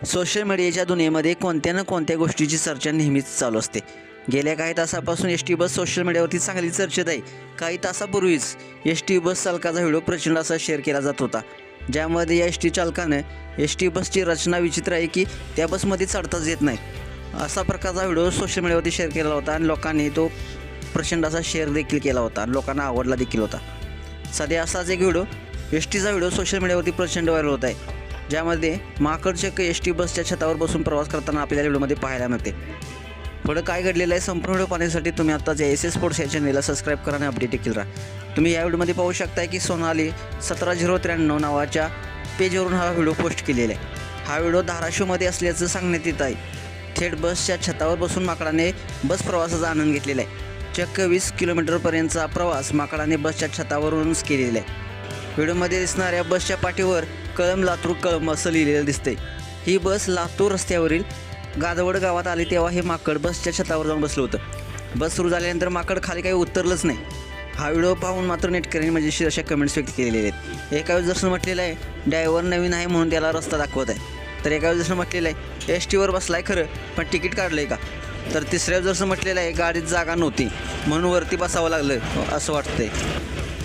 Social मीडियाच्या दुनियेमध्ये कोणत्या ना कोणत्या गोष्टीची चर्चा नेहमीच चालू असते. गेल्या काही तासापासून एस टी बस सोशल मीडियावरती चांगली चर्चेत आहे. काही तासापूर्वीच एस टी बस चालकाचा व्हिडिओ प्रचंड असा शेअर केला जात होता, ज्यामध्ये या एस टी चालकानं एस टी बसची रचना विचित्र आहे की त्या बसमध्ये चढताच येत नाही असा प्रकारचा व्हिडिओ सोशल मीडियावरती शेअर केला होता आणि लोकांनी तो प्रचंड असा शेअर देखील केला होता आणि लोकांना आवडला देखील होता. सध्या असाच एक व्हिडिओ एस टीचा व्हिडिओ सोशल मीडियावरती प्रचंड व्हायरल होत आहे, ज्यामध्ये माकडचक एस टी बसच्या छतावर बसून प्रवास करताना आपल्याला व्हिडिओमध्ये पाहायला मिळते. पुढं काय घडलेलं आहे संपूर्ण व्हिडिओ पाहण्यासाठी तुम्ही आत्ताच एस स्पोर्ट्स या चॅनलला सबस्क्राईब करा आणि अपडेट देखील राहा. तुम्ही या व्हिडिओमध्ये पाहू शकता की सोनाली 17093 नावाच्या पेजवरून हा व्हिडिओ पोस्ट केलेला आहे. हा व्हिडिओ धाराशिवमध्ये असल्याचं सांगण्यात येत आहे. थेट बसच्या छतावर बसून माकडाने बस प्रवासाचा आनंद घेतलेला आहे. चक्क 20 किलोमीटरपर्यंतचा प्रवास माकडाने बसच्या छतावरूनच केलेला आहे. व्हिडिओमध्ये दिसणाऱ्या बसच्या पाठीवर कळंब लातूर कळंब असं लिहिलेलं दिसतंय. ही बस लातूर रस्त्यावरील गाजवड गावात आली तेव्हा हे माकड बसच्या छतावर जाऊन बसलं होतं. बस सुरू झाल्यानंतर माकड खाली काही उतरलंच नाही. हा व्हिडिओ पाहून मात्र नेटकऱ्यांनी मजेशीर अशा कमेंट्स व्यक्त केलेले आहेत. एका वेळेस जसं म्हटलेलं आहे ड्रायव्हर नवीन आहे म्हणून त्याला रस्ता दाखवत आहे, तर एका वेळेस जसं म्हटलेलं आहे एस टीवर बसला आहे खरं पण तिकीट काढलं आहे का, तर तिसऱ्या जसं म्हटलेलं आहे गाडीत जागा नव्हती म्हणून वरती बसावं लागलं असं वाटतंय,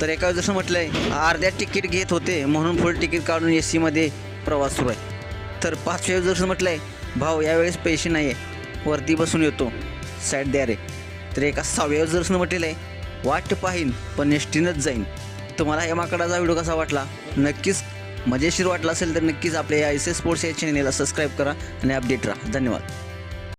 तर एका वेळेस जसं म्हटलं आहे अर्ध्या तिकीट घेत होते म्हणून फुल तिकीट काढून ए सीमध्ये प्रवास सुरू आहे, तर पाचव्या वेळेस जसं म्हटलं आहे भाऊ यावेळेस पैसे नाही आहे वरती बसून येतो साईड द्या रे, तर एका 6व्या वेळेस जसं म्हटलेलं आहे वाट पाहीन पण एस टीनंच जाईन. तुम्हाला या माकडाचा व्हिडिओ कसा वाटला, नक्कीच मजेशीर वाटला असेल तर नक्कीच आपल्या या एस स्पोर्ट्स या चॅनलला सबस्क्राईब करा आणि अपडेट राहा. धन्यवाद.